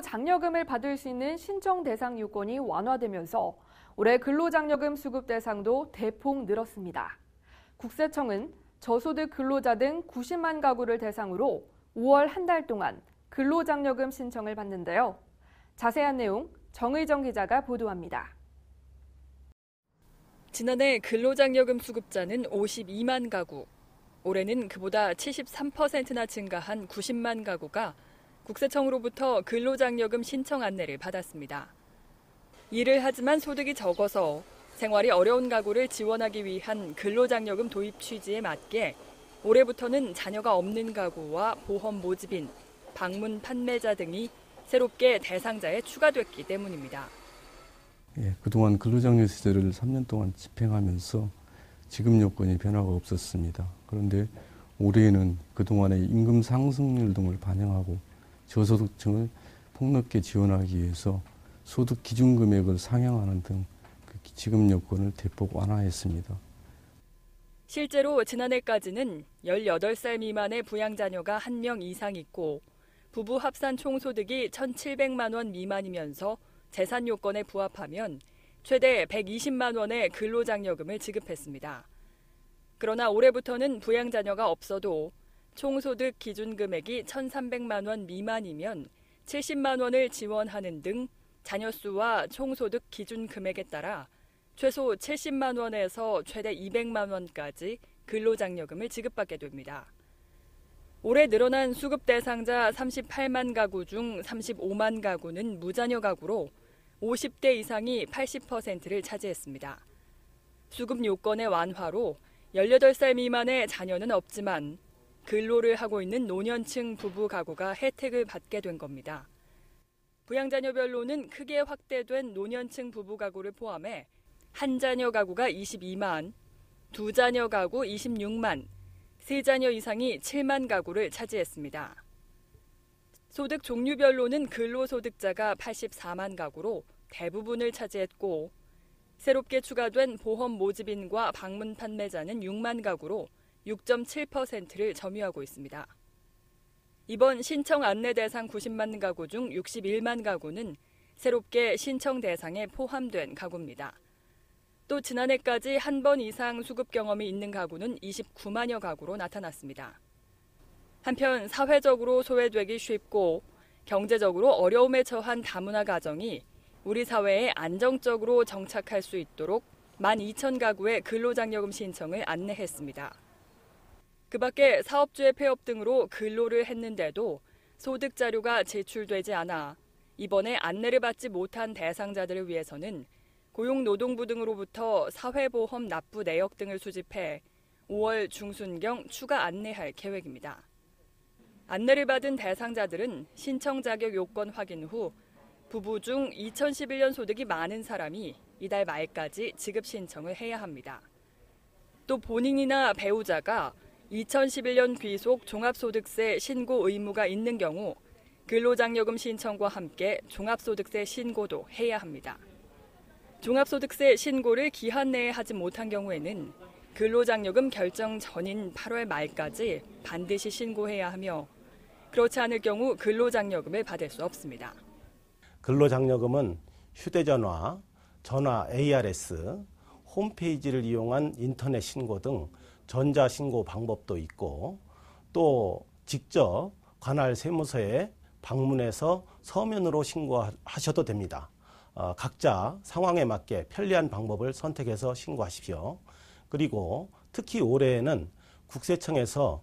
장려금을 받을 수 있는 신청 대상 요건이 완화되면서 올해 근로장려금 수급 대상도 대폭 늘었습니다. 국세청은 저소득 근로자 등 90만 가구를 대상으로 5월 한 달 동안 근로장려금 신청을 받는데요. 자세한 내용 정의정 기자가 보도합니다. 지난해 근로장려금 수급자는 52만 가구, 올해는 그보다 73%나 증가한 90만 가구가 국세청으로부터 근로장려금 신청 안내를 받았습니다. 일을 하지만 소득이 적어서 생활이 어려운 가구를 지원하기 위한 근로장려금 도입 취지에 맞게 올해부터는 자녀가 없는 가구와 보험 모집인, 방문 판매자 등이 새롭게 대상자에 추가됐기 때문입니다. 그동안 근로장려 시제를 3년 동안 집행하면서 지급 요건이 변화가 없었습니다. 그런데 올해에는 그동안의 임금 상승률 등을 반영하고 저소득층을 폭넓게 지원하기 위해서 소득 기준 금액을 상향하는 등 지급 요건을 대폭 완화했습니다. 실제로 지난해까지는 18살 미만의 부양자녀가 1명 이상 있고 부부 합산 총소득이 1,700만 원 미만이면서 재산 요건에 부합하면 최대 120만 원의 근로장려금을 지급했습니다. 그러나 올해부터는 부양자녀가 없어도 총소득 기준 금액이 1,300만 원 미만이면 70만 원을 지원하는 등 자녀 수와 총소득 기준 금액에 따라 최소 70만 원에서 최대 200만 원까지 근로장려금을 지급받게 됩니다. 올해 늘어난 수급 대상자 38만 가구 중 35만 가구는 무자녀 가구로 50대 이상이 80%를 차지했습니다. 수급 요건의 완화로 18살 미만의 자녀는 없지만 근로를 하고 있는 노년층 부부 가구가 혜택을 받게 된 겁니다. 부양자녀별로는 크게 확대된 노년층 부부 가구를 포함해 한 자녀 가구가 22만, 두 자녀 가구 26만, 세 자녀 이상이 7만 가구를 차지했습니다. 소득 종류별로는 근로소득자가 84만 가구로 대부분을 차지했고 새롭게 추가된 보험 모집인과 방문 판매자는 6만 가구로 6.7%를 점유하고 있습니다. 이번 신청 안내 대상 90만 가구 중 61만 가구는 새롭게 신청 대상에 포함된 가구입니다. 또 지난해까지 한 번 이상 수급 경험이 있는 가구는 29만여 가구로 나타났습니다. 한편 사회적으로 소외되기 쉽고 경제적으로 어려움에 처한 다문화 가정이 우리 사회에 안정적으로 정착할 수 있도록 12,000가구의 근로장려금 신청을 안내했습니다. 그 밖에 사업주의 폐업 등으로 근로를 했는데도 소득 자료가 제출되지 않아 이번에 안내를 받지 못한 대상자들을 위해서는 고용노동부 등으로부터 사회보험 납부 내역 등을 수집해 5월 중순경 추가 안내할 계획입니다. 안내를 받은 대상자들은 신청 자격 요건 확인 후 부부 중 2011년 소득이 많은 사람이 이달 말까지 지급 신청을 해야 합니다. 또 본인이나 배우자가 2011년 귀속 종합소득세 신고 의무가 있는 경우 근로장려금 신청과 함께 종합소득세 신고도 해야 합니다. 종합소득세 신고를 기한 내에 하지 못한 경우에는 근로장려금 결정 전인 8월 말까지 반드시 신고해야 하며 그렇지 않을 경우 근로장려금을 받을 수 없습니다. 근로장려금은 휴대전화, 전화 ARS, 홈페이지를 이용한 인터넷 신고 등 전자신고 방법도 있고 또 직접 관할 세무서에 방문해서 서면으로 신고하셔도 됩니다. 각자 상황에 맞게 편리한 방법을 선택해서 신고하십시오. 그리고 특히 올해에는 국세청에서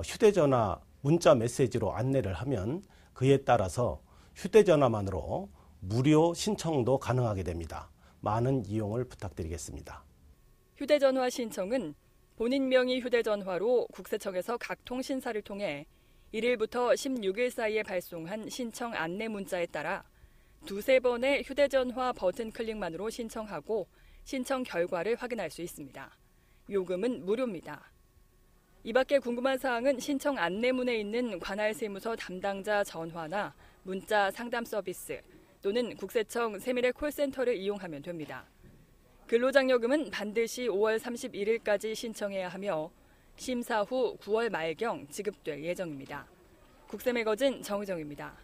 휴대전화 문자 메시지로 안내를 하면 그에 따라서 휴대전화만으로 무료 신청도 가능하게 됩니다. 많은 이용을 부탁드리겠습니다. 휴대전화 신청은 본인 명의 휴대전화로 국세청에서 각 통신사를 통해 1일부터 16일 사이에 발송한 신청 안내 문자에 따라 두세 번의 휴대전화 버튼 클릭만으로 신청하고 신청 결과를 확인할 수 있습니다. 요금은 무료입니다. 이 밖에 궁금한 사항은 신청 안내문에 있는 관할 세무서 담당자 전화나 문자 상담 서비스 또는 국세청 세밀의 콜센터를 이용하면 됩니다. 근로장려금은 반드시 5월 31일까지 신청해야 하며 심사 후 9월 말경 지급될 예정입니다. 국세매거진 정의정입니다.